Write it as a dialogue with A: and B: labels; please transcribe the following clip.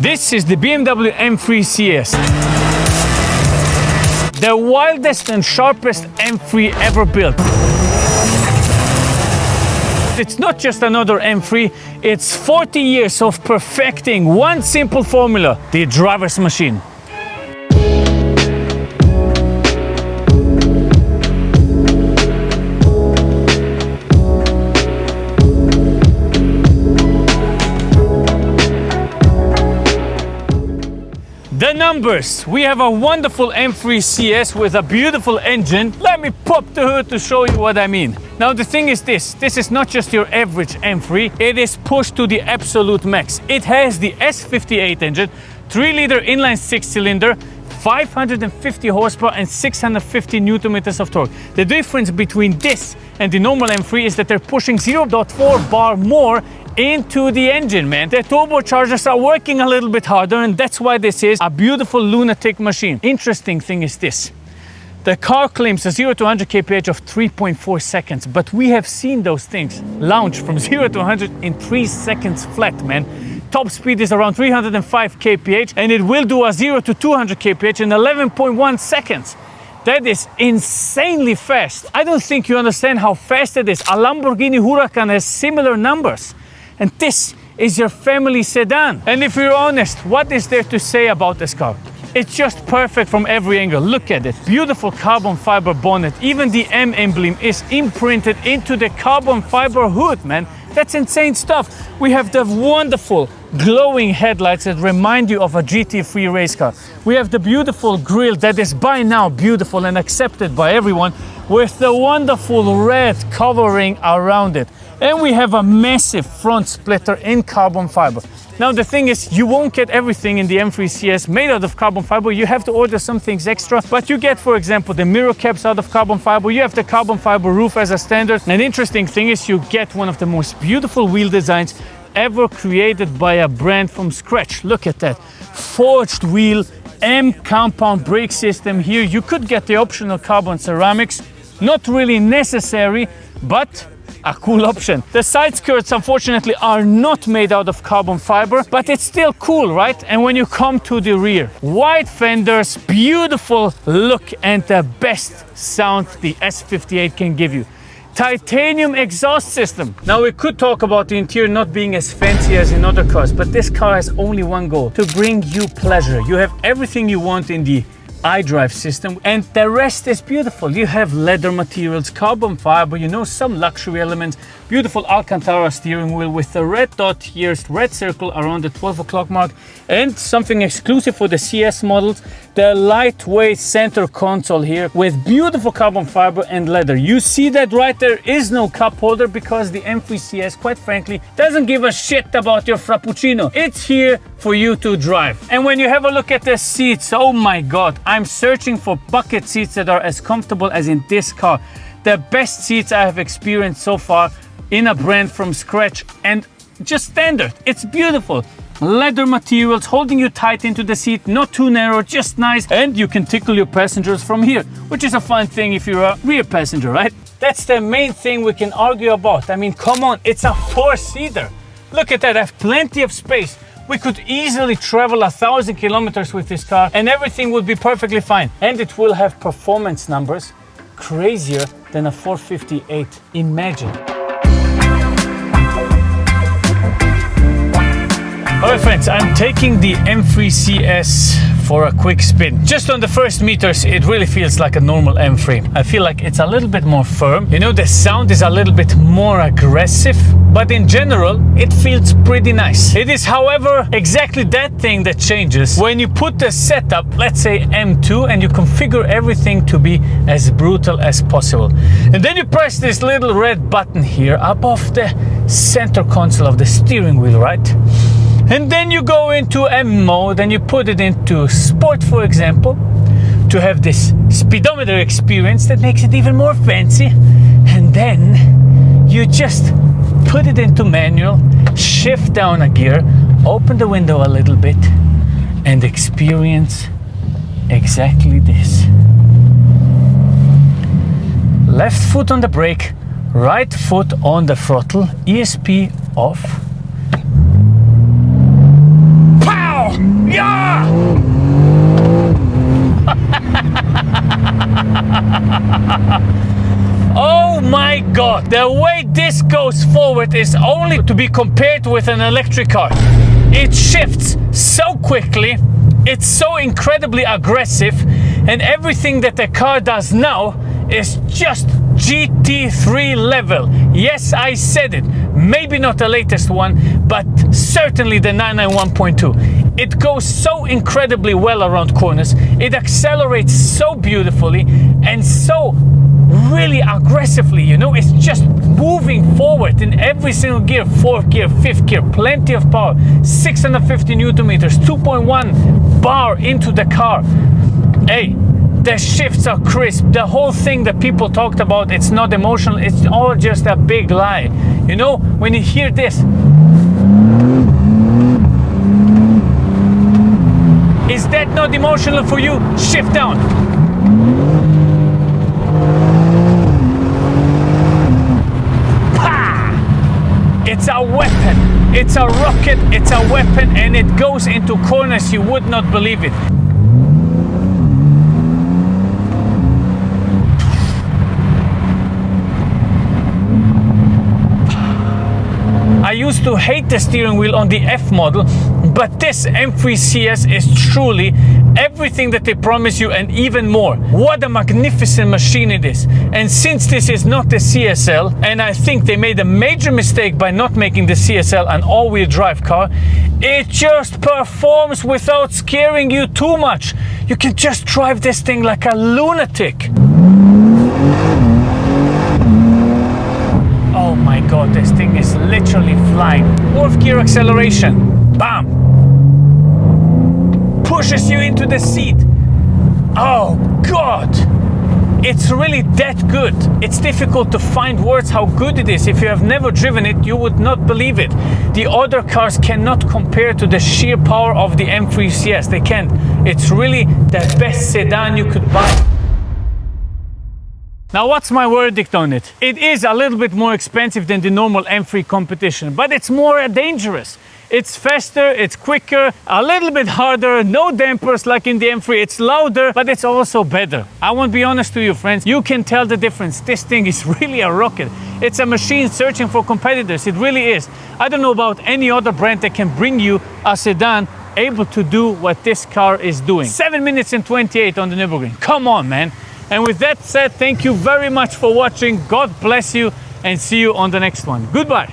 A: This is the BMW M3 CS. The wildest and sharpest M3 ever built. It's not just another M3, it's 40 years of perfecting one simple formula, the driver's machine. The numbers. We have a wonderful M3 CS with a beautiful engine. Let me pop the hood to show you what I mean. Now the thing is this is not just your average M3, it is pushed to the absolute max. It has the S58 engine, 3-liter inline 6-cylinder, 550 horsepower and 650 newton meters of torque. The difference between this and the normal M3 is that they're pushing 0.4 bar more into the engine, man. The turbochargers are working a little bit harder, and that's why this is a beautiful lunatic machine. Interesting thing is this. The car claims a 0 to 100 kph of 3.4 seconds, but we have seen those things launch from 0 to 100 in 3 seconds flat, man. Top speed is around 305 kph, and it will do a 0 to 200 kph in 11.1 seconds. That is insanely fast. I don't think you understand how fast it is. A Lamborghini Huracan has similar numbers. And this is your family sedan. And if you're honest, what is there to say about this car? It's just perfect from every angle. Look at it. Beautiful carbon fiber bonnet. Even the M emblem is imprinted into the carbon fiber hood, man. That's insane stuff. We have the wonderful glowing headlights that remind you of a GT3 race car. We have the beautiful grille that is by now beautiful and accepted by everyone, with the wonderful red covering around it. And we have a massive front splitter in carbon fiber. Now the thing is, you won't get everything in the M3 CS made out of carbon fiber. You have to order some things extra, but you get, for example, the mirror caps out of carbon fiber. You have the carbon fiber roof as a standard. And interesting thing is, you get one of the most beautiful wheel designs ever created by a brand from scratch. Look at that. Forged wheel, M compound brake system here. You could get the optional carbon ceramics. Not really necessary, but a cool option. The side skirts unfortunately are not made out of carbon fiber, but it's still cool, right? And when you come to the rear, wide fenders, beautiful look, and the best sound the S58 can give you. Titanium exhaust system. Now we could talk about the interior not being as fancy as in other cars, but this car has only one goal: to bring you pleasure. You have everything you want in the iDrive system, and the rest is beautiful. You have leather materials, carbon fiber, you know, some luxury elements, beautiful Alcantara steering wheel with the red dot here, red circle around the 12 o'clock mark, and something exclusive for the CS models, the lightweight center console here with beautiful carbon fiber and leather. You see that right? There is no cup holder because the M3 CS, quite frankly, doesn't give a shit about your frappuccino. It's here for you to drive. And when you have a look at the seats, oh my god, I'm searching for bucket seats that are as comfortable as in this car. The best seats I have experienced so far in a brand from scratch, and just standard. It's beautiful. Leather materials holding you tight into the seat, not too narrow, just nice. And you can tickle your passengers from here, which is a fun thing if you're a rear passenger, right? That's the main thing we can argue about. I mean, come on, it's a 4-seater. Look at that, I have plenty of space. We could easily travel 1,000 kilometers with this car and everything would be perfectly fine. And it will have performance numbers crazier than a 458. Imagine. Alright friends, I'm taking the M3 CS for a quick spin. Just on the first meters, it really feels like a normal M3. I feel like it's a little bit more firm. You know, the sound is a little bit more aggressive, but in general, it feels pretty nice. It is, however, exactly that thing that changes when you put the setup, let's say M2, and you configure everything to be as brutal as possible. And then you press this little red button here above the center console of the steering wheel, right? And then you go into M mode and you put it into sport, for example, to have this speedometer experience that makes it even more fancy. And then you just put it into manual, shift down a gear, open the window a little bit, and experience exactly this. Left foot on the brake, right foot on the throttle, ESP off. Pow! The way this goes forward is only to be compared with an electric car. It shifts so quickly, it's so incredibly aggressive, and everything that the car does now is just GT3 level. Yes, I said it. Maybe not the latest one, but certainly the 991.2. It goes so incredibly well around corners. It accelerates so beautifully and so really aggressively, you know. It's just moving forward in every single gear. Fourth gear, fifth gear, plenty of power, 650 Newton meters, 2.1 bar into the car. Hey, the shifts are crisp. The whole thing that people talked about, it's not emotional, it's all just a big lie. You know, when you hear this, is that not emotional for you? Shift down. Pa! It's a weapon. It's a rocket, it's a weapon, and it goes into corners you would not believe it. I used to hate the steering wheel on the F model, but this M3 CS is truly everything that they promise you and even more. What a magnificent machine it is. And since this is not the CSL, and I think they made a major mistake by not making the CSL an all-wheel drive car, it just performs without scaring you too much. You can just drive this thing like a lunatic. Oh my god, this thing is literally flying. Fourth gear acceleration. Bam! Pushes you into the seat. Oh god! It's really that good. It's difficult to find words how good it is. If you have never driven it, you would not believe it. The other cars cannot compare to the sheer power of the M3 CS. They can't. It's really the best sedan you could buy. Now, what's my verdict on it? It is a little bit more expensive than the normal M3 competition, but it's more dangerous. It's faster, it's quicker, a little bit harder, no dampers like in the M3. It's louder, but it's also better. I won't be honest to you, friends. You can tell the difference. This thing is really a rocket. It's a machine searching for competitors. It really is. I don't know about any other brand that can bring you a sedan able to do what this car is doing. 7 minutes and 28 on the Nürburgring. Come on, man. And with that said, thank you very much for watching. God bless you and see you on the next one. Goodbye.